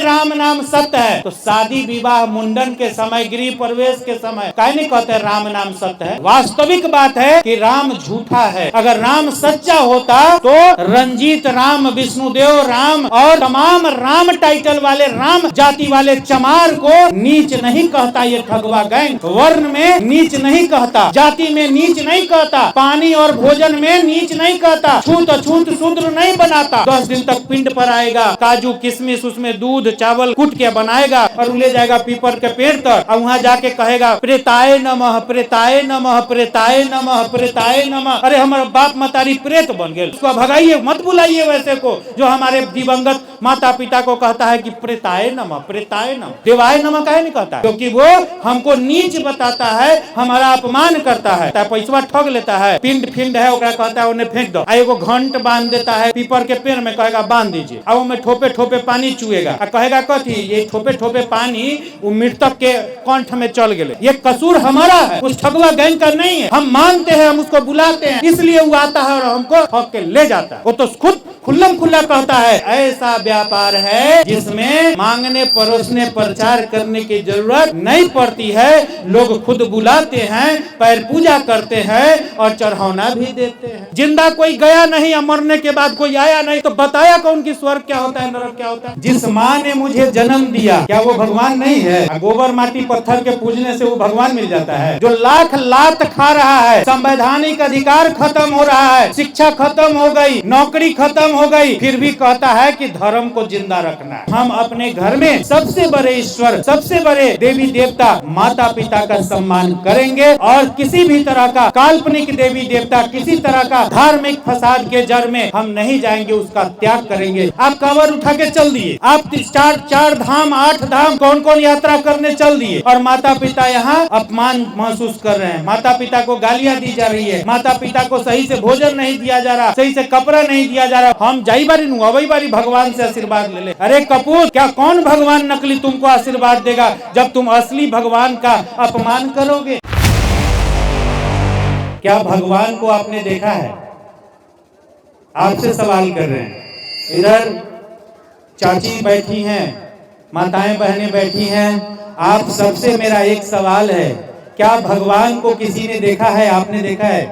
राम नाम सत्य है, तो शादी विवाह मुंडन के समय, गृह प्रवेश के समय काहे नहीं कहते राम नाम सत्य है? वास्तविक बात है कि राम झूठा है। अगर राम सच्चा होता तो रंजीत राम, विष्णुदेव राम और तमाम राम टाइटल वाले, राम जाति वाले चमार को नीच नहीं कहता। ये ठगवा गैंग वर्ण में नीच नहीं कहता, जाति में नीच नहीं कहता, पानी और भोजन में नीच नहीं कहता, छूत अछूत शूद्र नहीं बनाता। 10 दिन तक पिंड पर आएगा, काजू किशमिश उसमें दूध चावल कूट के बनाएगा और ले जाएगा पीपर के पेड़ तक, और वहाँ जाके कहेगा प्रेताय नमः, प्रेताय नमः, प्रेताय नमः, प्रेताय नमः। अरे हमारे बाप मतारी प्रेत बन गए, उसको भगाइए, मत बुलाइए वैसे को जो हमारे दिवंगत माता पिता को कहता है कि प्रेताय नमः, प्रेताय नमः। देवाय नमः काहे नहीं कहता? क्योंकि वो हमको नीच बताता है, हमारा अपमान करता है, पैसा ठग लेता है। पिंड फिंड है ओकरा कहता है उन्हें फेंक दो, एगो घंट बांध देता है पीपर के पेड़ में, कहेगा बांध दीजिए, अब में ठोपे ठोपे पानी चुएगा, कहेगा कथी ये ठोपे ठोपे पानी वो मृतक के कंठ में चल गए। ये कसूर हमारा है, उस ठगवा गैंग का नहीं है। हम मानते हैं, हम उसको बुलाते हैं, इसलिए वो आता है और हमको ठग के ले जाता है। वो तो खुद खुल्लम खुल्ला कहता है ऐसा व्यापार है जिसमें मांगने परोसने प्रचार करने की जरूरत नहीं पड़ती है। लोग खुद बुलाते हैं, पैर पूजा करते हैं और चढ़ाना भी देते हैं। जिंदा कोई गया नहीं, मरने के बाद कोई आया नहीं, तो बताया कौन कि स्वर्ग क्या होता है, नरक क्या होता है? जिस माँ ने मुझे जन्म दिया, क्या वो भगवान नहीं है? गोबर माटी पत्थर के पूजने से वो भगवान मिल जाता है? जो लाख लात खा रहा है, संवैधानिक अधिकार खत्म हो रहा है, शिक्षा खत्म हो गई, नौकरी खत्म हो गई, फिर भी कहता है कि धर्म को जिंदा रखना है। हम अपने घर में सबसे बड़े ईश्वर, सबसे बड़े देवी देवता माता पिता का सम्मान करेंगे और किसी भी तरह का काल्पनिक देवी देवता, किसी तरह का धार्मिक फसाद के जड़ में हम नहीं जाएंगे, उसका त्याग करेंगे। आप कांवर उठा के चल दिए, आप चार धाम 8 धाम कौन कौन यात्रा करने चल दिए, और माता पिता यहाँ अपमान महसूस कर रहे हैं, माता पिता को गालियां दी जा रही है, माता पिता को सही से भोजन नहीं दिया जा रहा, सही से कपड़ा नहीं दिया जा रहा। हम जाई बारी नु अवई बारी भगवान से आशीर्वाद ले ले। अरे कपूर, क्या कौन भगवान नकली तुमको आशीर्वाद देगा जब तुम असली भगवान का अपमान करोगे? क्या भगवान को आपने देखा है? आपसे सवाल कर रहे हैं। इधर चाची बैठी हैं, माताएं बहनें बैठी हैं, आप सबसे मेरा एक सवाल है, क्या भगवान को किसी ने देखा है? आपने देखा है?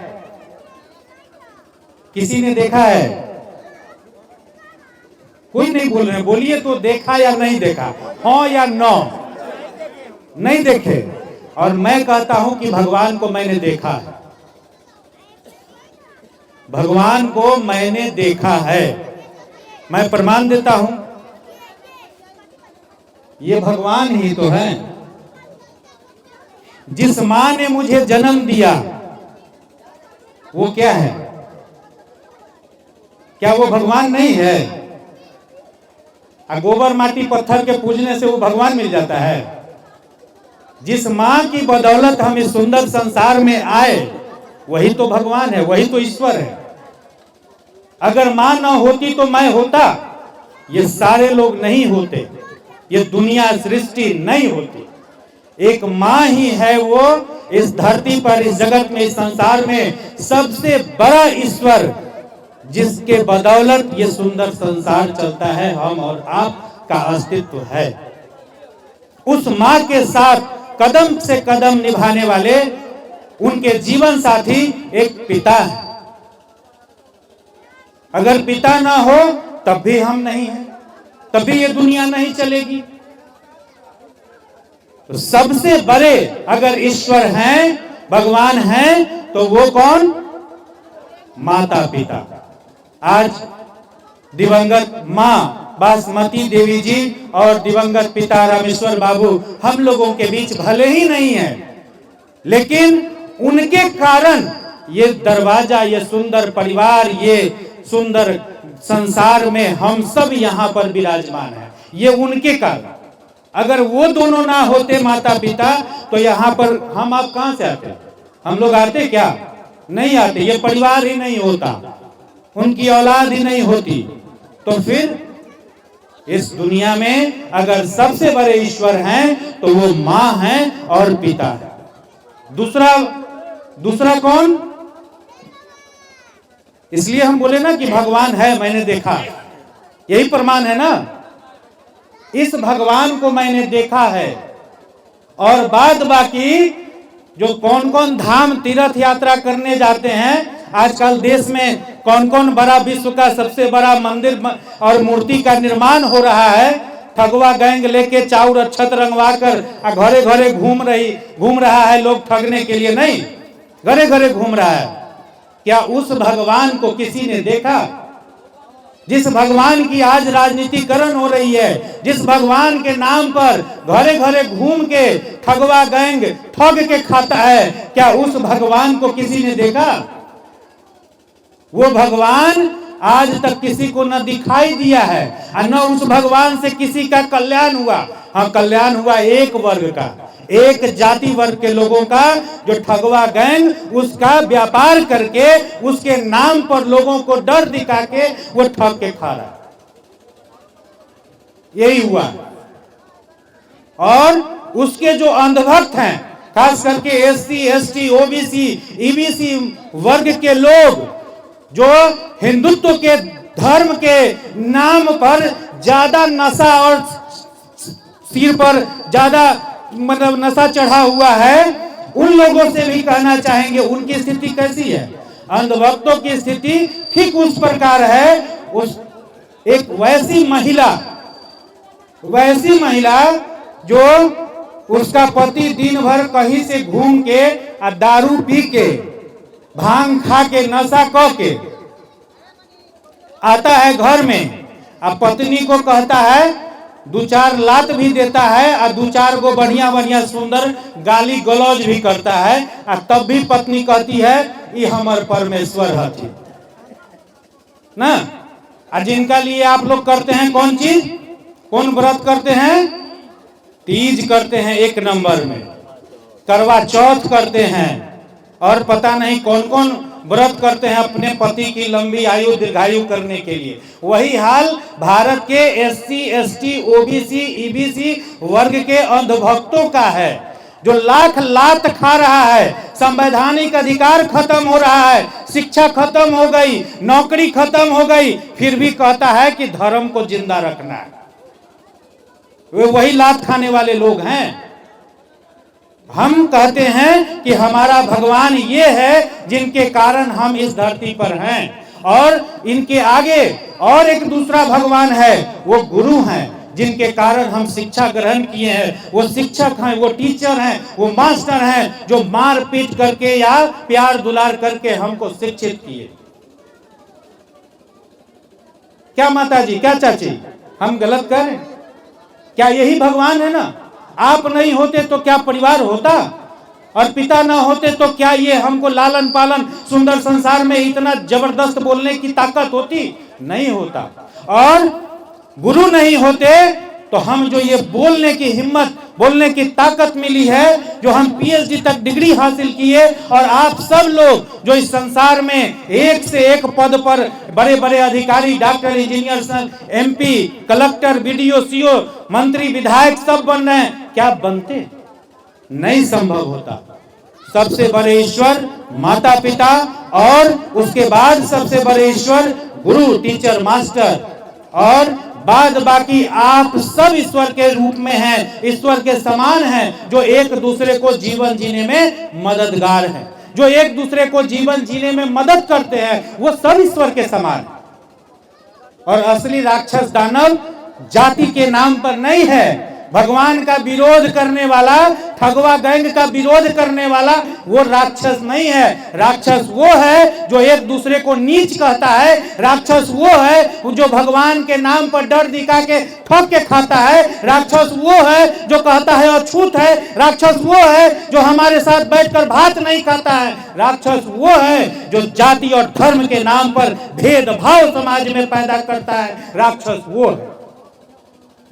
किसी ने देखा है? कोई नहीं बोल रहे, बोलिए तो देखा या नहीं देखा, हाँ या नो? नहीं देखे। और मैं कहता हूं कि भगवान को मैंने देखा है, भगवान को मैंने देखा है, मैं प्रमाण देता हूं, ये भगवान ही तो है। जिस मां ने मुझे जन्म दिया वो क्या है? क्या वो भगवान नहीं है? गोबर माटी पत्थर के पूजने से वो भगवान मिल जाता है? जिस मां की बदौलत हम इस सुंदर संसार में आए वही तो भगवान है, वही तो ईश्वर है। अगर मां न होती तो मैं होता, ये सारे लोग नहीं होते, ये दुनिया सृष्टि नहीं होती। एक मां ही है वो इस धरती पर, इस जगत में, इस संसार में सबसे बड़ा ईश्वर, जिसके बदौलत ये सुंदर संसार चलता है, हम और आप का अस्तित्व है। उस मां के साथ कदम से कदम निभाने वाले उनके जीवन साथी एक पिता है। अगर पिता ना हो तब भी हम नहीं हैं, तब भी ये दुनिया नहीं चलेगी। तो सबसे बड़े अगर ईश्वर हैं, भगवान हैं, तो वो कौन? माता पिता। आज दिवंगत मां बासमती देवी जी और दिवंगत पिता रामेश्वर बाबू हम लोगों के बीच भले ही नहीं है, लेकिन उनके कारण ये दरवाजा, ये सुंदर परिवार, ये सुंदर संसार में हम सब यहाँ पर विराजमान हैं, ये उनके कारण। अगर वो दोनों ना होते माता पिता, तो यहाँ पर हम आप कहां से आते? हम लोग आते क्या? नहीं आते। ये परिवार ही नहीं होता, उनकी औलाद ही नहीं होती, तो फिर इस दुनिया में अगर सबसे बड़े ईश्वर हैं तो वो मां हैं और पिता है। दूसरा कौन? इसलिए हम बोले ना कि भगवान है, मैंने देखा, यही प्रमाण है ना। इस भगवान को मैंने देखा है। और बाद बाकी जो कौन कौन धाम तीर्थ यात्रा करने जाते हैं, आजकल देश में कौन कौन बड़ा विश्व का सबसे बड़ा मंदिर और मूर्ति का निर्माण हो रहा है, ठगवा गैंग लेके चाउर अक्षत रंगवा कर घरे घरे घूम रहा है लोग ठगने के लिए, नहीं, घरे घरे घूम रहा है। क्या उस भगवान को किसी ने देखा? जिस भगवान की आज राजनीतिकरण हो रही है, जिस भगवान के नाम पर घरे घरे घूम के ठगवा गैंग ठग के खाता है, क्या उस भगवान को किसी ने देखा? वो भगवान आज तक किसी को न दिखाई दिया है और न उस भगवान से किसी का कल्याण हुआ। हाँ, कल्याण हुआ एक वर्ग का, एक जाति वर्ग के लोगों का, जो ठगवा गैंग उसका व्यापार करके उसके नाम पर लोगों को डर दिखा के वो ठग के खा रहा, यही हुआ। और उसके जो अंधभक्त हैं, खास करके एससी, एसटी, ओबीसी, ईबीसी वर्ग के लोग, जो हिंदुत्व के धर्म के नाम पर ज्यादा नशा और सिर पर ज्यादा मतलब नशा चढ़ा हुआ है, उन लोगों से भी कहना चाहेंगे उनकी स्थिति कैसी है। अंधभक्तों की स्थिति ठीक उस प्रकार है। उस एक वैसी महिला जो उसका पति दिन भर कहीं से घूम के और दारू पी के भांग खा के नशा क के आता है घर में, अब पत्नी को कहता है, दो चार लात भी देता है और दो चार को बढ़िया बढ़िया सुंदर गाली गलौज भी करता है, और तब भी पत्नी कहती है ये हमार परमेश्वर हथी ना। और जिनका लिए आप लोग करते हैं कौन चीज, कौन व्रत करते हैं? तीज करते हैं एक नंबर में, करवा चौथ करते हैं, और पता नहीं कौन कौन व्रत करते हैं अपने पति की लंबी आयु दीर्घायु करने के लिए। वही हाल भारत के एससी, एसटी, ओबीसी, ईबीसी वर्ग के अंधभक्तों का है, जो लाख लात खा रहा है, संवैधानिक अधिकार खत्म हो रहा है, शिक्षा खत्म हो गई, नौकरी खत्म हो गई, फिर भी कहता है कि धर्म को जिंदा रखना है। वे वही लात खाने वाले लोग हैं। हम कहते हैं कि हमारा भगवान ये है जिनके कारण हम इस धरती पर हैं, और इनके आगे और एक दूसरा भगवान है, वो गुरु हैं, जिनके कारण हम शिक्षा ग्रहण किए हैं। वो शिक्षक हैं, वो टीचर हैं, वो मास्टर हैं, जो मार पीट करके या प्यार दुलार करके हमको शिक्षित किए। क्या माता जी, क्या चाची, हम गलत कर रहे हैं? क्या यही भगवान है ना? आप नहीं होते तो क्या परिवार होता, और पिता ना होते तो क्या ये हमको लालन पालन सुंदर संसार में इतना जबरदस्त बोलने की ताकत होती? नहीं होता। और गुरु नहीं होते तो हम जो ये बोलने की हिम्मत, बोलने की ताकत मिली है, जो हम पीएचडी तक डिग्री हासिल किए, और आप सब लोग जो इस संसार में एक से एक पद पर बड़े बड़े अधिकारी, doctor, engineer, MP, collector, BDO, CO, मंत्री, विधायक सब बन रहे हैं, क्या बनते? नहीं संभव होता। सबसे बड़े ईश्वर माता पिता, और उसके बाद सबसे बड़े ईश्वर गुरु, टीचर, मास्टर, और बाद बाकी आप सब ईश्वर के रूप में हैं, ईश्वर के समान हैं, जो एक दूसरे को जीवन जीने में मददगार हैं, जो एक दूसरे को जीवन जीने में मदद करते हैं, वो सब ईश्वर के समान। और असली राक्षस दानव जाति के नाम पर नहीं है। भगवान का विरोध करने वाला, ठगवा गैंग का विरोध करने वाला वो राक्षस नहीं है। राक्षस वो है जो एक दूसरे को नीच कहता है। राक्षस वो है जो भगवान के नाम पर डर दिखा के ठग के खाता है। राक्षस वो है जो कहता है अछूत है। राक्षस वो है जो हमारे साथ बैठकर भात नहीं खाता है। राक्षस वो है जो जाति और धर्म के नाम पर भेदभाव समाज में पैदा करता है। राक्षस वो है।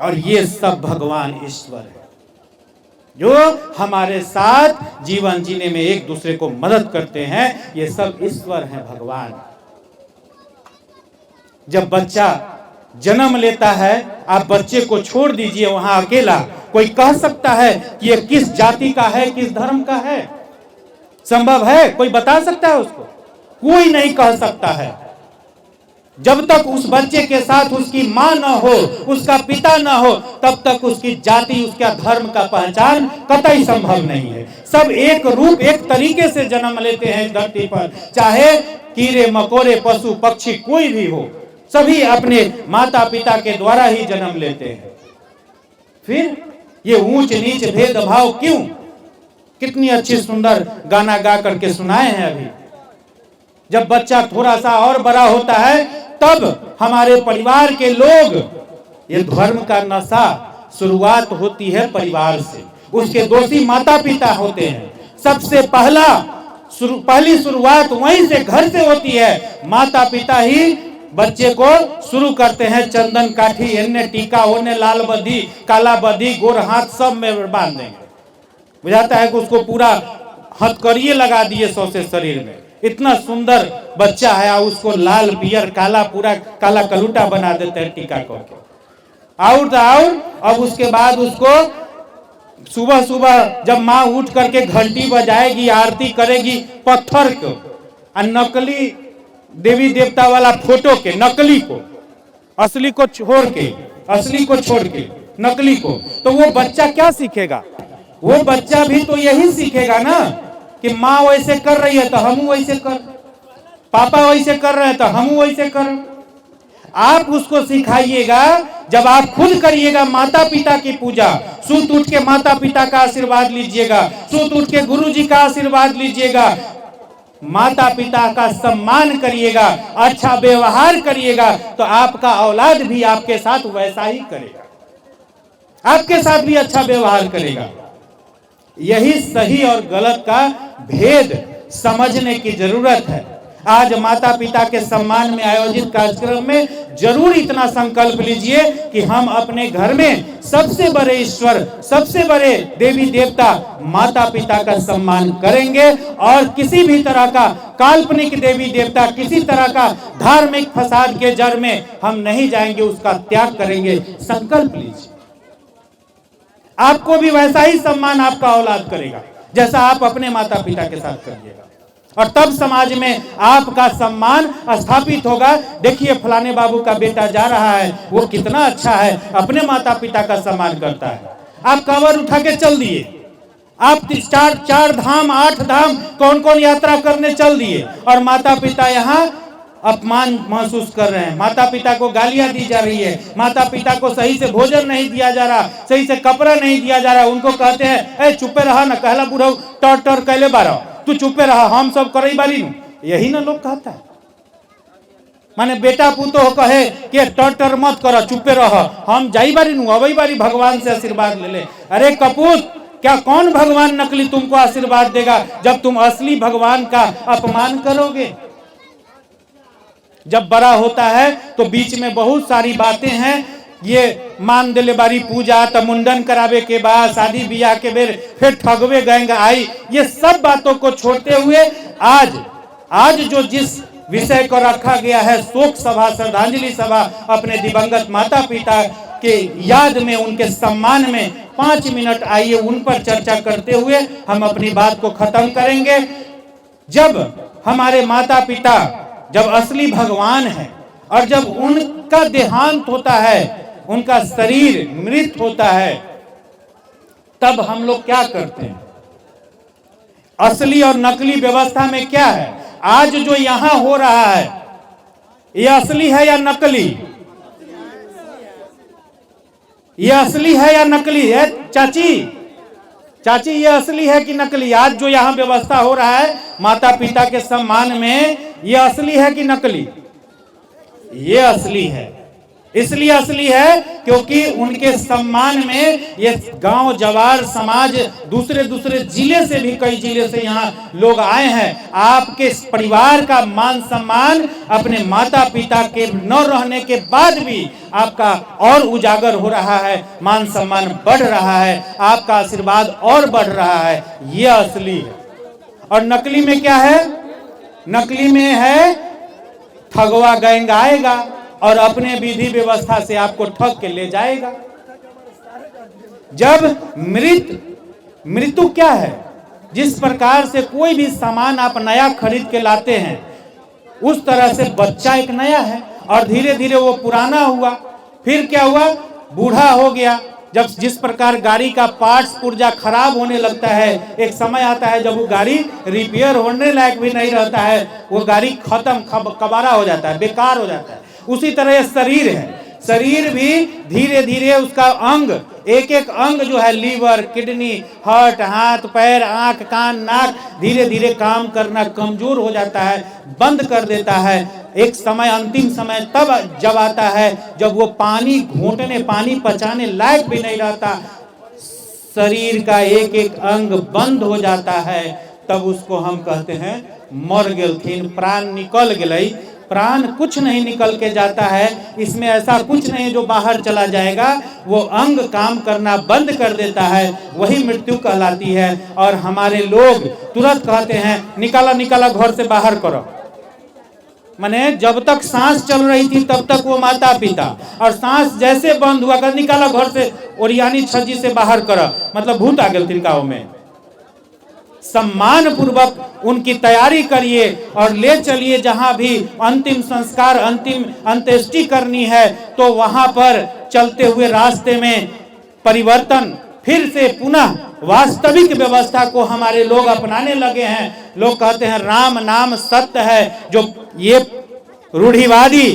और ये सब भगवान ईश्वर है जो हमारे साथ जीवन जीने में एक दूसरे को मदद करते हैं। ये सब ईश्वर हैं, भगवान। जब बच्चा जन्म लेता है, आप बच्चे को छोड़ दीजिए वहां अकेला, कोई कह सकता है कि ये किस जाति का है, किस धर्म का है? संभव है? कोई बता सकता है उसको? कोई नहीं कह सकता है। जब तक उस बच्चे के साथ उसकी माँ न हो, उसका पिता न हो, तब तक उसकी जाति, उसका धर्म का पहचान कतई संभव नहीं है। सब एक रूप, एक तरीके से जन्म लेते हैं धरती पर, चाहे कीड़े मकोड़े, पशु पक्षी कोई भी हो, सभी अपने माता पिता के द्वारा ही जन्म लेते हैं। फिर ये ऊंच नीच भेदभाव क्यों? कितनी अच्छी सुंदर गाना गा करके सुनाए हैं अभी। जब बच्चा थोड़ा सा और बड़ा होता है, तब हमारे परिवार के लोग, ये धर्म का नशा शुरुआत होती है परिवार से, उसके दोषी माता पिता होते हैं। सबसे पहली शुरुआत वहीं से, घर से होती है। माता पिता ही बच्चे को शुरू करते हैं, चंदन काठी, एने टीका, ओने लाल बदी, काला बदी, गोर हाथ सब में बांध देंगे। बुझाता है कि उसको पूरा हथकड़िए लगा दिए सौसे शरीर में। इतना सुंदर बच्चा है, उसको लाल पियर काला, पूरा काला कलूटा बना देते हैं टीका करके। और अब उसके बाद उसको सुबह सुबह जब माँ उठ करके घंटी बजाएगी, आरती करेगी, पत्थर को और नकली देवी देवता वाला फोटो के, नकली को असली को छोड़ के, असली को छोड़ के नकली को, तो वो बच्चा क्या सीखेगा? वो बच्चा भी तो यही सीखेगा ना कि माँ वैसे कर रही है तो हम वैसे कर, पापा वैसे कर रहे हैं तो हम वैसे कर। आप उसको सिखाइएगा, जब आप खुद करिएगा माता पिता की पूजा, सुत उठ के माता पिता का आशीर्वाद लीजिएगा, सुत उठ के गुरु जी का आशीर्वाद लीजिएगा, माता पिता का सम्मान करिएगा, अच्छा व्यवहार करिएगा, तो आपका औलाद भी आपके साथ वैसा ही करेगा, आपके साथ भी अच्छा व्यवहार करेगा। यही सही और गलत का भेद समझने की जरूरत है। आज माता पिता के सम्मान में आयोजित कार्यक्रम में जरूर इतना संकल्प लीजिए कि हम अपने घर में सबसे बड़े ईश्वर, सबसे बड़े देवी देवता माता पिता का सम्मान करेंगे, और किसी भी तरह का काल्पनिक देवी देवता, किसी तरह का धार्मिक फसाद के जड़ में हम नहीं जाएंगे, उसका त्याग करेंगे। संकल्प लीजिए, आपको भी वैसा ही सम्मान आपका औलाद करेगा जैसा आप अपने माता पिता के साथ करिएगा, और तब समाज में आपका सम्मान स्थापित होगा। देखिए फलाने बाबू का बेटा जा रहा है, वो कितना अच्छा है, अपने माता पिता का सम्मान करता है। आप कांवर उठा के चल दिए, आप चार धाम 8 धाम कौन कौन यात्रा करने चल दिए, और माता पिता यहाँ अपमान महसूस कर रहे हैं, माता पिता को गालियां दी जा रही है, माता पिता को सही से भोजन नहीं दिया जा रहा, सही से कपड़ा नहीं दिया जा रहा। उनको कहते हैं ए चुपे रहा न, कहला बुढ़ऊ टर टर कैले बारा, तू चुपे रहा, हम सब करई बारी नु, यही ना लोग कहता है। माने बेटा पुतो कहे कि टर टर मत करो, चुपे रह, हम जाई बारी नु, अवई बारी, भगवान से आशीर्वाद ले ले। अरे कपूत, क्या कौन भगवान नकली तुमको आशीर्वाद देगा जब तुम असली भगवान का अपमान करोगे? जब बड़ा होता है तो बीच में बहुत सारी बातें हैं, ये मान दिले बारी पूजा तो मुंडन करावे के बाद शादी ब्याह के बेर फिर ठगवे गएंगे आई, ये सब बातों को छोड़ते हुए आज जो जिस विषय को रखा गया है, शोक सभा, श्रद्धांजलि सभा, अपने दिवंगत माता पिता के याद में, उनके सम्मान में 5 मिनट आइए उन पर चर्चा करते हुए हम अपनी बात को खत्म करेंगे। जब हमारे माता पिता, जब असली भगवान है, और जब उनका देहांत होता है, उनका शरीर मृत होता है, तब हम लोग क्या करते हैं? असली और नकली व्यवस्था में क्या है? आज जो यहां हो रहा है, ये असली है या नकली? ये असली है या नकली है? चाची ये असली है कि नकली? आज जो यहाँ व्यवस्था हो रहा है माता पिता के सम्मान में, ये असली है कि नकली? ये असली है। इसलिए असली है क्योंकि उनके सम्मान में ये गांव जवार समाज, दूसरे जिले से भी, कई जिले से यहाँ लोग आए हैं। आपके परिवार का मान सम्मान अपने माता पिता के न रहने के बाद भी आपका और उजागर हो रहा है, मान सम्मान बढ़ रहा है, आपका आशीर्वाद और बढ़ रहा है। ये असली है। और नकली में क्या है? नकली में है ठगवा गैंग आएगा और अपने विधि व्यवस्था से आपको ठग के ले जाएगा। जब मृत्यु क्या है? जिस प्रकार से कोई भी सामान आप नया खरीद के लाते हैं, उस तरह से बच्चा एक नया है, और धीरे धीरे वो पुराना हुआ। फिर क्या हुआ, बूढ़ा हो गया। जब जिस प्रकार गाड़ी का पार्ट्स पुर्जा खराब होने लगता है, एक समय आता है जब वो गाड़ी रिपेयर होने लायक भी नहीं रहता है, वो गाड़ी खत्म कबाड़ा हो जाता है, बेकार हो जाता है। उसी तरह ये शरीर है, शरीर भी धीरे धीरे उसका अंग, एक एक अंग जो है, लीवर, किडनी, हार्ट, हाथ, पैर, आंख, कान, नाक, धीरे धीरे काम करना कमजोर हो जाता है, बंद कर देता है। एक समय, अंतिम समय तब जब आता है जब वो पानी घोंटने, पानी पचाने लायक भी नहीं रहता, शरीर का एक एक अंग बंद हो जाता है, तब उसको हम कहते हैं मर गेलथिन, प्राण निकल गई। प्राण कुछ नहीं निकल के जाता है, इसमें ऐसा कुछ नहीं जो बाहर चला जाएगा, वो अंग काम करना बंद कर देता है, वही मृत्यु कहलाती है। और हमारे लोग तुरंत कहते हैं निकाला निकाला घर से बाहर करो। माने जब तक सांस चल रही थी तब तक वो माता पिता, और सांस जैसे बंद हुआ कर निकाला घर से, ओरियानी छज्जी से बाहर करो, मतलब भूत आ गए गाँव में। सम्मान पूर्वक उनकी तैयारी करिए और ले चलिए, जहां भी अंतिम संस्कार, अंतिम अंत्येष्टि करनी है, तो वहां पर चलते हुए रास्ते में परिवर्तन, फिर से पुनः वास्तविक व्यवस्था को हमारे लोग अपनाने लगे हैं। लोग कहते हैं राम नाम सत्य है। जो ये रूढ़िवादी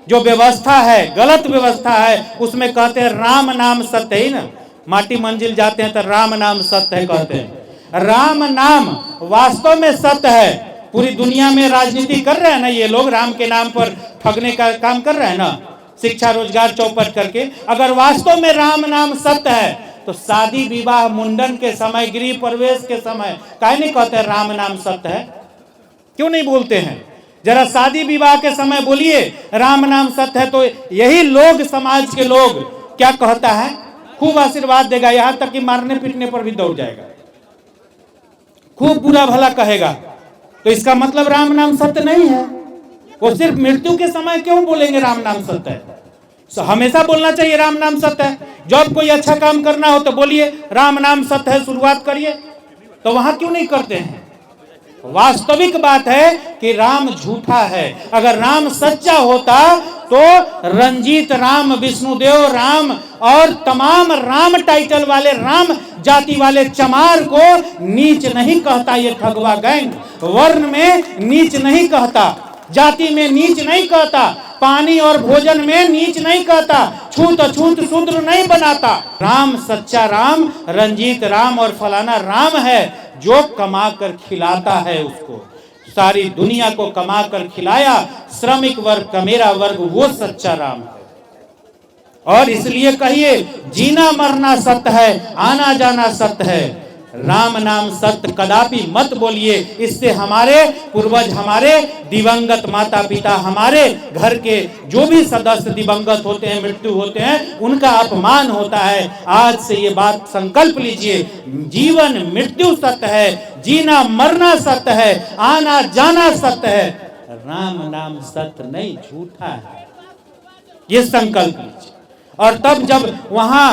जो व्यवस्था है, गलत व्यवस्था है, उसमें कहते हैं राम नाम सत्य ही ना। माटी मंजिल जाते हैं तो राम नाम सत्य है कहते हैं। राम नाम वास्तव में सत्य है। पूरी दुनिया में राजनीति कर रहे हैं ना ये लोग, राम के नाम पर ठगने का काम कर रहे हैं ना, शिक्षा रोजगार चौपट करके। अगर वास्तव में राम नाम सत्य है तो शादी विवाह मुंडन के समय, गृह प्रवेश के समय काहे नहीं कहते राम नाम सत्य है? क्यों नहीं बोलते हैं? जरा शादी विवाह के समय बोलिए राम नाम सत्य है, तो यही लोग, समाज के लोग क्या कहता है, खूब आशीर्वाद देगा, यहां तक कि मारने पीटने पर भी दौड़ जाएगा, खूब बुरा भला कहेगा। तो इसका मतलब राम नाम सत्य नहीं है। वो सिर्फ मृत्यु के समय क्यों बोलेंगे राम नाम सत्य है? हमेशा बोलना चाहिए राम नाम सत्य है। जब कोई अच्छा काम करना हो तो बोलिए राम नाम सत्य है, शुरुआत करिए। तो वहां क्यों नहीं करते हैं? वास्तविक बात है कि राम झूठा है। अगर राम सच्चा होता तो रंजीत राम, विष्णुदेव राम और तमाम राम टाइटल वाले, राम जाति वाले चमार को नीच नहीं कहता ये ठगवा गैंग। वर्ण में नीच नहीं कहता, जाति में नीच नहीं कहता, पानी और भोजन में नीच नहीं कहता, छूत अछूत शूद्र नहीं बनाता। राम सच्चा राम, रंजीत राम और फलाना राम है, जो कमा कर खिलाता है उसको, सारी दुनिया को कमा कर खिलाया। श्रमिक वर्ग का मेरा वर्ग, वो सच्चा राम है। और इसलिए कहिए जीना मरना सत्य है, आना जाना सत्य है। राम नाम सत्य कदापि मत बोलिए। इससे हमारे पूर्वज, हमारे दिवंगत माता पिता, हमारे घर के जो भी सदस्य दिवंगत होते हैं, मृत्यु होते हैं, उनका अपमान होता है। आज से ये बात संकल्प लीजिए, जीवन मृत्यु सत्य है, जीना मरना सत्य है, आना जाना सत्य है, राम नाम सत्य नहीं, झूठा है। ये संकल्प लीजिए। और तब जब वहां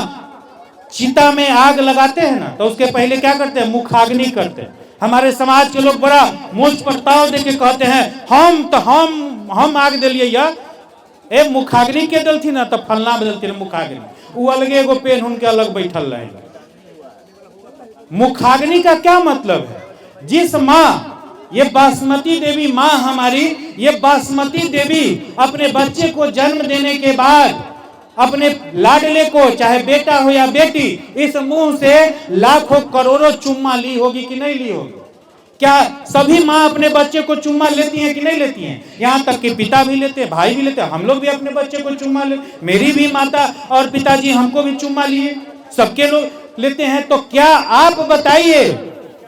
चिता में आग लगाते हैं ना, तो उसके पहले क्या करते हैं? मुखाग्नि करते हैं। हमारे समाज के लोग बड़ा मुझ पर ताव देके कहते हैं हम आग दिलिए या ए मुखाग्नि के दल थी ना, तब फलना बदल थी मुखाग्नि, वो अलगे एगो पेन उनके अलग बैठल रहे। मुखाग्नि का क्या मतलब है? जिस माँ, ये बासमती देवी माँ हमारी, ये बासमती देवी अपने बच्चे को जन्म देने के बाद अपने लाडले को, चाहे बेटा हो या बेटी, इस मुंह से लाखों करोड़ों चुम्मा ली होगी कि नहीं ली होगी? क्या सभी माँ अपने बच्चे को चुम्मा लेती हैं कि नहीं लेती हैं? यहाँ तक कि पिता भी लेते हैं, भाई भी लेते हैं। हम लोग भी अपने बच्चे को चुम्मा ले, मेरी भी माता और पिताजी हमको भी चुम्मा लिए, सबके लोग लेते हैं। तो क्या आप बताइए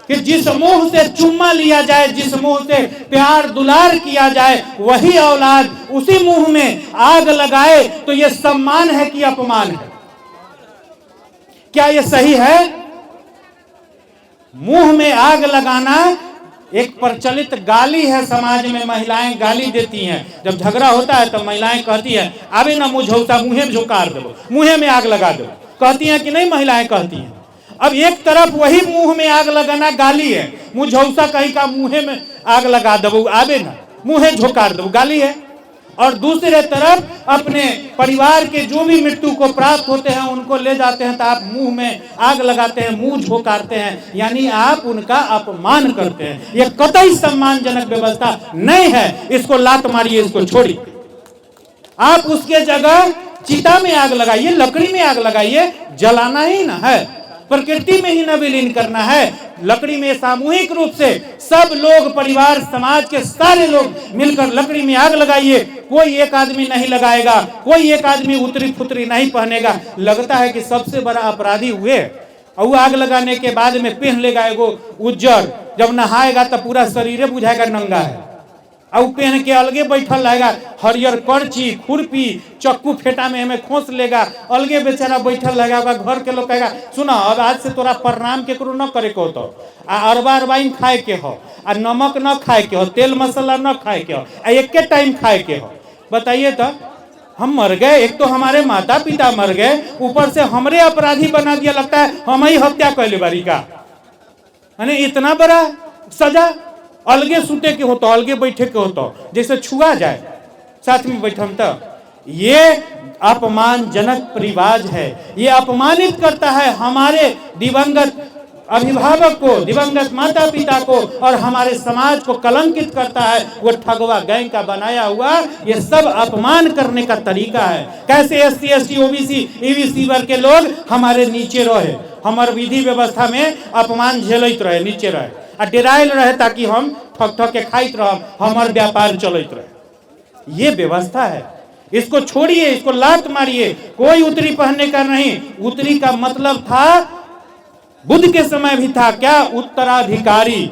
कि जिस मुंह से चुम्मा लिया जाए, जिस मुंह से प्यार दुलार किया जाए, वही औलाद उसी मुंह में आग लगाए, तो यह सम्मान है कि अपमान है? क्या यह सही है? मुंह में आग लगाना एक प्रचलित गाली है। समाज में महिलाएं गाली देती हैं। जब झगड़ा होता है तो महिलाएं कहती है अबे ना मुझौसा, मुंहे में झोंकार दो, मुंहे में आग लगा दो, कहती हैं कि नहीं? महिलाएं कहती हैं। अब एक तरफ वही मुंह में आग लगाना गाली है, मुझौसा कहीं का मुंहे में आग लगा दो, आबे ना मुंहे झोंकार दो, गाली है। और दूसरे तरफ अपने परिवार के जो भी मृत्यु को प्राप्त होते हैं उनको ले जाते हैं तो आप मुंह में आग लगाते हैं, मुंह झोंकारते हैं, यानी आप उनका अपमान करते हैं। यह कतई सम्मानजनक व्यवस्था नहीं है। इसको लात मारिए, इसको छोड़िए। आप उसके जगह चिता में आग लगाइए, लकड़ी में आग लगाइए, जलाना ही ना है, प्रकृति में ही न विलीन करना है। लकड़ी में सामूहिक रूप से सब लोग, परिवार, समाज के सारे लोग मिलकर लकड़ी में आग लगाइए। कोई एक आदमी नहीं लगाएगा, कोई एक आदमी उतरी फुतरी नहीं पहनेगा। लगता है कि सबसे बड़ा अपराधी हुए, और वो आग लगाने के बाद में पहन लेगा एगो उज्जर, जब नहाएगा तो पूरा शरीर बुझाएगा नंगा है, और पहन के अलगे बैठल रहेगा, हरियर करची, खुरपी, चक्कू फेटा में हमें खोस लेगा, अलगे बेचारा बैठल रहेगा। घर के लोग कहेगा सुना अब आज से तोरा प्रणाम केकरो न करे के हो, अरबा अरबाइन खाए के हो, नमक न खाए के हो, तेल मसाला न खाए के हो, एक टाइम खाए के हो। बताइए तो हम मर गए, एक तो हमारे माता पिता मर गए, ऊपर से हमरे अपराधी बना दिया। लगता है हम ही हत्या कैले बारी का, इतना बड़ा सजा। अलगे सुते के होता, अलगे बैठे के होता, जैसे छुआ जाए साथ में बैठम तो। ये अपमानजनक परिवाज है। ये अपमानित करता है हमारे दिवंगत अभिभावक को, दिवंगत माता पिता को, और हमारे समाज को कलंकित करता है। वो ठगवा गैंग का बनाया हुआ ये सब अपमान करने का तरीका है। कैसे SC ST OBC EBC वर्ग के लोग हमारे नीचे रहे, हमारे विधि व्यवस्था में अपमान झेलते रहे, नीचे रहे, और डेराइल रहे ताकि हम ठक ठक के खाइत रह, हमार व्यापार चलते रहे। ये व्यवस्था है। इसको छोड़िए, इसको लात मारिए। कोई उतरी पहनने का नहीं। उतरी का मतलब था, बुद्ध के समय भी था क्या, उत्तराधिकारी।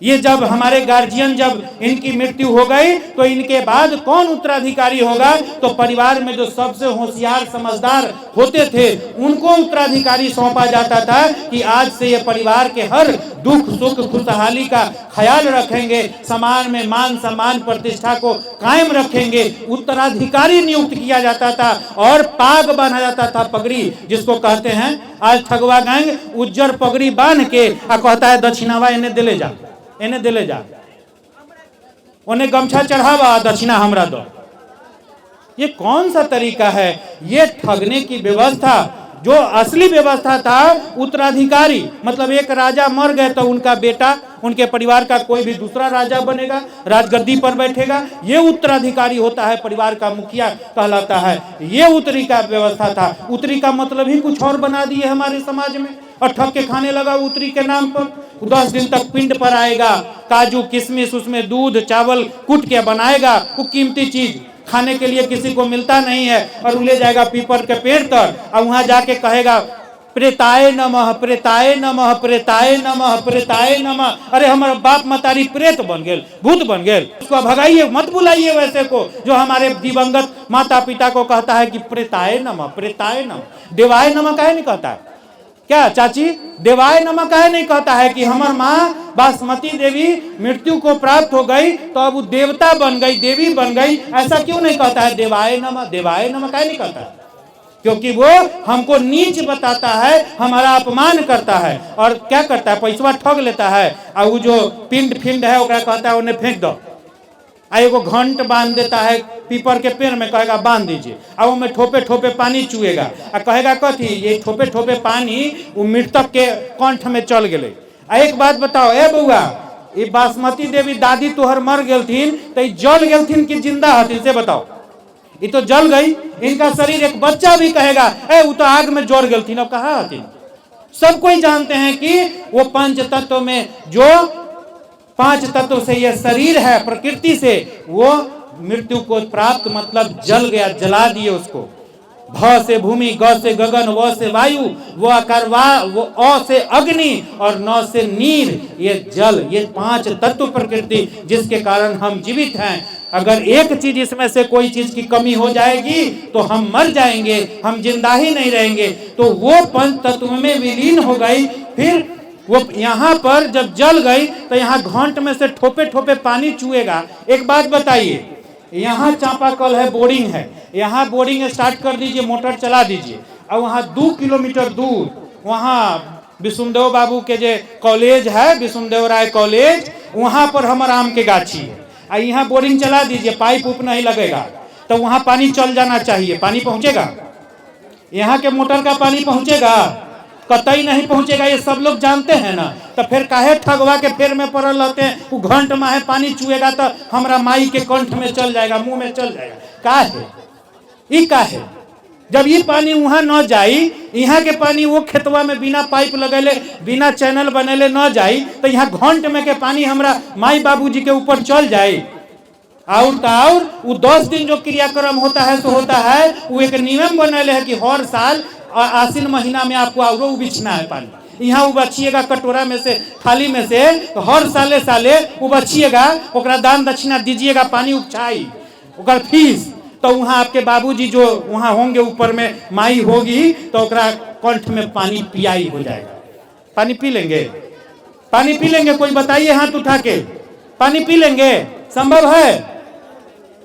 ये जब हमारे गार्जियन, जब इनकी मृत्यु हो गई तो इनके बाद कौन उत्तराधिकारी होगा, तो परिवार में जो सबसे होशियार समझदार होते थे उनको उत्तराधिकारी सौंपा जाता था कि आज से ये परिवार के हर दुख सुख खुशहाली का ख्याल रखेंगे, समाज में मान सम्मान प्रतिष्ठा को कायम रखेंगे। उत्तराधिकारी नियुक्त किया जाता था और पाग बांधा जाता था, पगड़ी जिसको कहते हैं। आज ठगवा गैंग उज्जर पगड़ी बांध के कहता है दक्षिणावा इन्हें दिले जा, इन्हें दिले जा, उन्हें गमछा चढ़ावा, दक्षिणा हमरा दो। ये कौन सा तरीका है? ये ठगने की व्यवस्था। जो असली व्यवस्था था उत्तराधिकारी, मतलब एक राजा मर गए तो उनका बेटा, उनके परिवार का कोई भी दूसरा राजा बनेगा, राजगद्दी पर बैठेगा। ये उत्तराधिकारी होता है, परिवार का मुखिया कहलाता है। ये उत्तरी का व्यवस्था था। उत्तरी का मतलब ही कुछ और बना दिए हमारे समाज में, और ठग के खाने लगा उत्तरी के नाम पर। 10 दिन तक पिंड पर आएगा, काजू किशमिश, उसमें दूध चावल कूट के बनाएगा। वो कीमती चीज खाने के लिए किसी को मिलता नहीं है, और ले जाएगा पीपर के पेड़ तर, और वहां जाके कहेगा प्रेताय नमः, प्रेताय नमः, प्रेताय नमः, प्रेताय नमः। अरे हमारा बाप मतारी प्रेत बन गए, भूत बन गए। उसको भगाइए, मत बुलाइए वैसे को जो हमारे दिवंगत माता पिता को कहता है कि प्रेताय नमः, प्रेताय नमः। देवाय नमः काहे नहीं कहता है? क्या चाची, देवाय नमः काहे नहीं कहता है कि हमार माँ बासमती देवी मृत्यु को प्राप्त हो गई तो अब वो देवता बन गई, देवी बन गई, ऐसा क्यों नहीं कहता है? देवाय नमः, देवाय नमः काहे नहीं कहता है? क्योंकि वो हमको नीच बताता है, हमारा अपमान करता है। और क्या करता है? पैसा ठग लेता है, और वो जो पिंड फिंड है ओकरा कहता है उन्हें फेंक दो, एगो घंट बांध देता है पीपर के पेड़ में, कहेगा बांध दीजिए, और उसमें ठोपे ठोपे पानी चुएगा, और कहेगा कथी ये ठोपे ठोपे पानी वो मृतक के कंठ में चल गए। एक बात बताओ ए बउआ, ये बासमती देवी दादी तोहर मर गेलथिन तो जल गेलथिन कि जिंदा हथिन से बताओ? ये तो जल गई। इनका शरीर, एक बच्चा भी कहेगा ए वो तो आग में जड़ गेलथिन, अब कहाँ हथिन? सब कोई जानते हैं कि वो पंच तत्व में, जो 5 तत्व से यह शरीर है प्रकृति से, वो मृत्यु को प्राप्त मतलब जल गया, जला दिए उसको। भ से भूमि, ग से गगन, व से वायु, वो अकरवा, वो अ से अग्नि, और न से नीर, ये जल। ये 5 तत्व प्रकृति जिसके कारण हम जीवित हैं। अगर एक चीज इसमें से कोई चीज की कमी हो जाएगी तो हम मर जाएंगे, हम जिंदा ही नहीं रहेंगे। तो वो 5 तत्व में विलीन हो गई। फिर वो यहाँ पर जब जल गई तो यहाँ घंट में से ठोपे ठोपे पानी चुएगा। एक बात बताइए, यहाँ चापाकल है, बोरिंग है, यहाँ बोरिंग स्टार्ट कर दीजिए, मोटर चला दीजिए, और वहाँ 2 किलोमीटर दूर वहाँ विष्णुदेव बाबू के जो कॉलेज है, विष्णुदेव राय कॉलेज, वहाँ पर हमर आम के गाछी है। यहाँ बोरिंग चला दीजिए, पाइप उप नहीं लगेगा, तो वहां पानी चल जाना चाहिए, पानी पहुंचेगा? यहाँ के मोटर का पानी पहुंचेगा? कतई नहीं पहुंचेगा, ये सब लोग जानते हैं ना। तो फिर काहे ठगवा के फेर में पड़ल रहते हैं? वो घंट माहे पानी चुएगा तो हमरा माई के कंठ में चल जाएगा, मुंह में चल जाएगा। काहे? का है जब ये पानी वहां न जाई, यहाँ के पानी वो खेतवा में बिना पाइप लगेले, बिना चैनल बनेले न जाई, तो यहाँ घंट में के पानी हमरा माई बाबूजी के ऊपर चल जाए। और वो 10 दिन जो क्रियाक्रम होता है सो होता है, वो एक नियम बनल है कि हर साल आश्विन महीना में आपको और उबिछना है पानी। यहाँ उबछिएगा कटोरा में से, थाली में से, तो हर साले साले उबछिएगा, ओकरा दान दक्षिणा दीजिएगा, पानी उपछाई ओकर फीस। तो वहाँ आपके बाबूजी जो वहाँ होंगे ऊपर में, माई होगी, तो ओकरा कंठ में पानी पियाई हो जाएगा। पानी पी लेंगे? पानी पी लेंगे? कोई बताइए हाथ उठा के, पानी पी लेंगे? संभव है?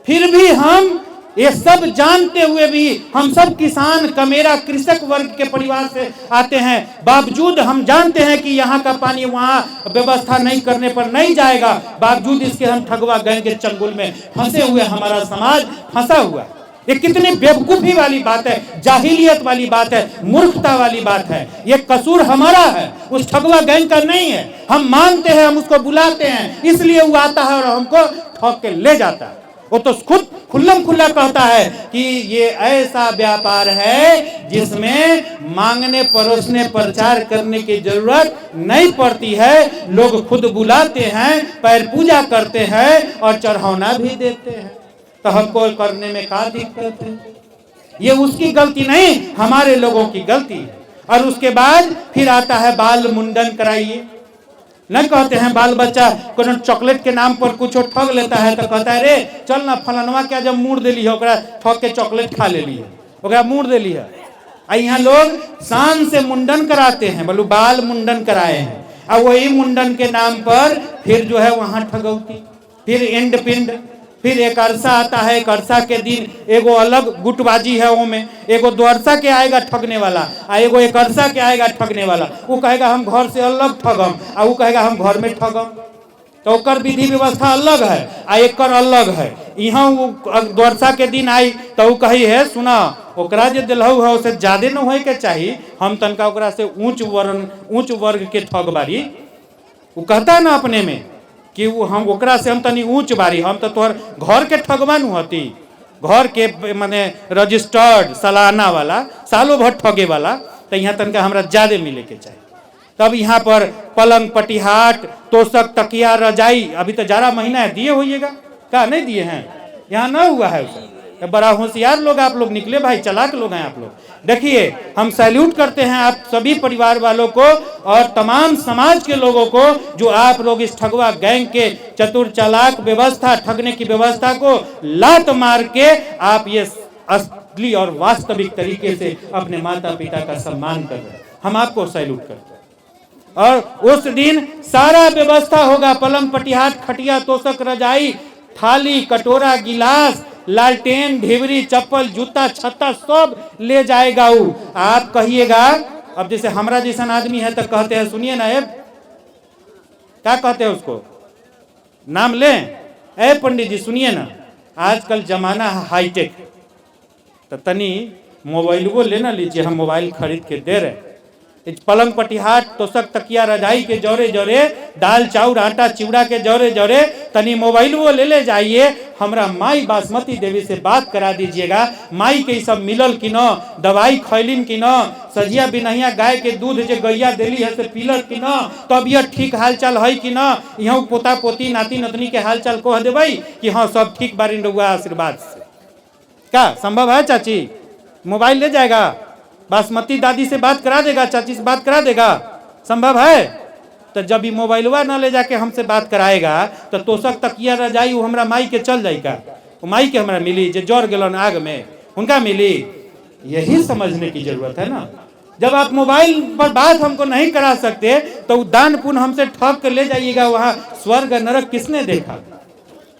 फिर भी हम ये सब जानते हुए भी, हम सब किसान कमेरा कृषक वर्ग के परिवार से आते हैं, बावजूद हम जानते हैं कि यहाँ का पानी वहाँ व्यवस्था नहीं करने पर नहीं जाएगा, बावजूद इसके हम ठगवा गैंग के चंगुल में फंसे हुए, हमारा समाज फंसा हुआ। ये कितनी बेवकूफी वाली बात है, जाहिलियत वाली बात है, मूर्खता वाली बात है। ये कसूर हमारा है, उस ठगवा गैंग का नहीं है। हम मानते हैं, हम उसको बुलाते हैं, इसलिए वो आता है और हमको ठग के ले जाता है। वो तो खुद खुल्लम खुल्ला कहता है कि ये ऐसा व्यापार है जिसमें मांगने परोसने प्रचार करने की जरूरत नहीं पड़ती है। लोग खुद बुलाते हैं, पैर पूजा करते हैं और चढ़ाना भी देते हैं, तो हमको करने में क्या दिक्कत है? ये उसकी गलती नहीं, हमारे लोगों की गलती है। और उसके बाद फिर आता है बाल मुंडन कराइए। नहीं कहते हैं बाल बच्चा कोनो चॉकलेट के नाम पर कुछ ठग लेता है तो कहता है रे चल ना फलनवा क्या जब मूड़ दिली है, ओकरा ठग के चॉकलेट खा ले ली, ओकरा मूड़ दिली है। यहाँ लोग शान से मुंडन कराते हैं, बोलो बाल मुंडन कराए हैं, और वही मुंडन के नाम पर फिर जो है वहां ठगौती, फिर एंड पिंड, फिर एक अरसा आता है। एक अरसा के दिन एगो अलग गुटबाजी है, वो में एगो द्वारसा के आएगा ठगने वाला, आ एगो एक अरसा के आएगा ठगने वाला। वो कहेगा हम घर से अलग ठगम, और वो कहेगा हम घर में ठगम। तो ओकर विधि व्यवस्था अलग है, आ एकर अलग है। यहाँ वो द्वारसा के दिन आई तो वो कही है सुना ओकरा जो दिलहु है उसे ज्यादा न होए के चाहिए, हम तनका ओकरा से उच्च वर्ग के ठग बारी। वो कहता है ना अपने में कि वो हम ओकरा से हम तनी ऊंच बारी, हम तो तोहर घर के ठगवा नु हती, घर के माने रजिस्टर्ड सालाना वाला, सालों भर ठगे वाला, तो यहाँ तनका हमरा ज्यादा मिले के चाहिए। तब यहाँ पर पलंग पटिहाट तोशक तकिया रजाई, अभी तो जाड़ा महीना है, दिए होइएगा क्या? नहीं दिए हैं, यहाँ ना हुआ है उसे। बड़ा होशियार लोग आप लोग निकले भाई, चालाक लोग हैं आप लोग। देखिए हम सैल्यूट करते हैं आप सभी परिवार वालों को और तमाम समाज के लोगों को, जो आप लोग इस ठगवा गैंग के चतुर चालाक व्यवस्था, ठगने की व्यवस्था को लात मार के आप ये असली और वास्तविक तरीके से अपने माता पिता का सम्मान कर रहे हैं। हम आपको सैल्यूट करते हैं। और उस दिन सारा व्यवस्था होगा, पलंग पटिहाट खटिया तोशक रजाई थाली कटोरा गिलास लालटेन ढेवरी चप्पल जूता छत्ता सब ले जाएगा वो। आप कहिएगा, अब जैसे हमरा जैसा आदमी है तो कहते हैं सुनिए ना, क्या कहते हैं उसको, नाम लें, ए पंडित जी सुनिए ना, आजकल जमाना है हाईटेक, तो तनी मोबाइल वो लेना लीजिए, हम मोबाइल खरीद के दे रहे। पलंग पटिहाट तोशक तकिया रजाई के जौरे जौरे दाल चाउर आटा चिवड़ा के जौरे जौरे तनी मोबाइल वो ले जाइए, हमरा माई बासमती देवी से बात करा दीजिएगा, माई के सब मिलल कि न, दवाई खैलिन कि न, सजिया बिनहिया गाय के दूध जो गैया दिली है से पीलर कि न, तबियत ठीक हालचाल है कि न, यहाँ पोता पोती नाती नतनी के हालचाल कह देबै कि हाँ सब ठीक बारी रहुआ आशीर्वाद से। क्या संभव है चाची? मोबाइल ले जाएगा, बासमती दादी से बात करा देगा, चाची से बात करा देगा, संभव है? तो जब ये मोबाइलवा न ले जाके हमसे बात कराएगा तो तोशक तकिया रजाई वो हमरा माई के चल जाएगा, वो माई के हमरा मिली जो जर गलन आग में उनका मिली। यही समझने की जरूरत है ना। जब आप मोबाइल पर बात हमको नहीं करा सकते तो दान पुण्य हमसे ठग कर ले जाइएगा, वहां स्वर्ग नरक किसने देखा?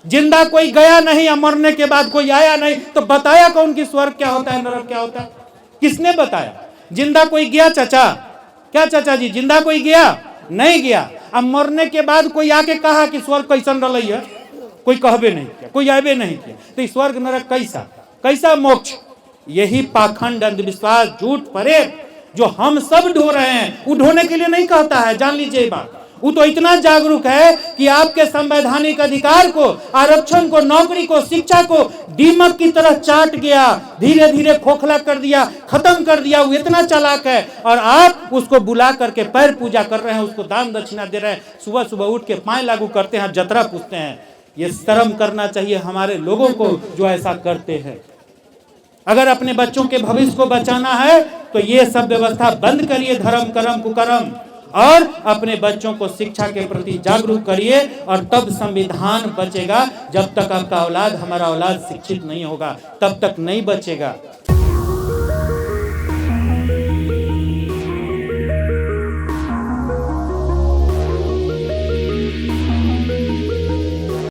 जिंदा कोई गया नहीं, मरने के बाद कोई आया नहीं, तो बताया कौन कि स्वर्ग क्या होता है नरक क्या होता है? किसने बताया? जिंदा कोई गया चाचा? क्या चाचा जी जिंदा कोई गया? नहीं गया। अब मरने के बाद कोई आके कहा कि स्वर्ग कैसन रही है? कोई कहबे नहीं किया, कोई आबे नहीं किया, तो स्वर्ग नरक कैसा, कैसा मोक्ष? यही पाखंड, अंधविश्वास, झूठ, फरेब जो हम सब ढो रहे हैं, वो ढोने के लिए नहीं कहता है, जान लीजिए बात। वो तो इतना जागरूक है कि आपके संवैधानिक अधिकार को, आरक्षण को, नौकरी को, शिक्षा को दीमक की तरह चाट गया, धीरे धीरे खोखला कर दिया, खत्म कर दिया। वो इतना चालाक है और आप उसको बुला करके पैर पूजा कर रहे हैं, उसको दान दक्षिणा दे रहे हैं, सुबह सुबह उठ के पाए लागू करते हैं, जतरा पूछते हैं। ये शर्म करना चाहिए हमारे लोगों को जो ऐसा करते हैं। अगर अपने बच्चों के भविष्य को बचाना है तो ये सब व्यवस्था बंद करिए, धर्म कर्म कुकर्म, और अपने बच्चों को शिक्षा के प्रति जागरूक करिए, और तब संविधान बचेगा। जब तक आपका औलाद, हमारा औलाद शिक्षित नहीं होगा, तब तक नहीं बचेगा।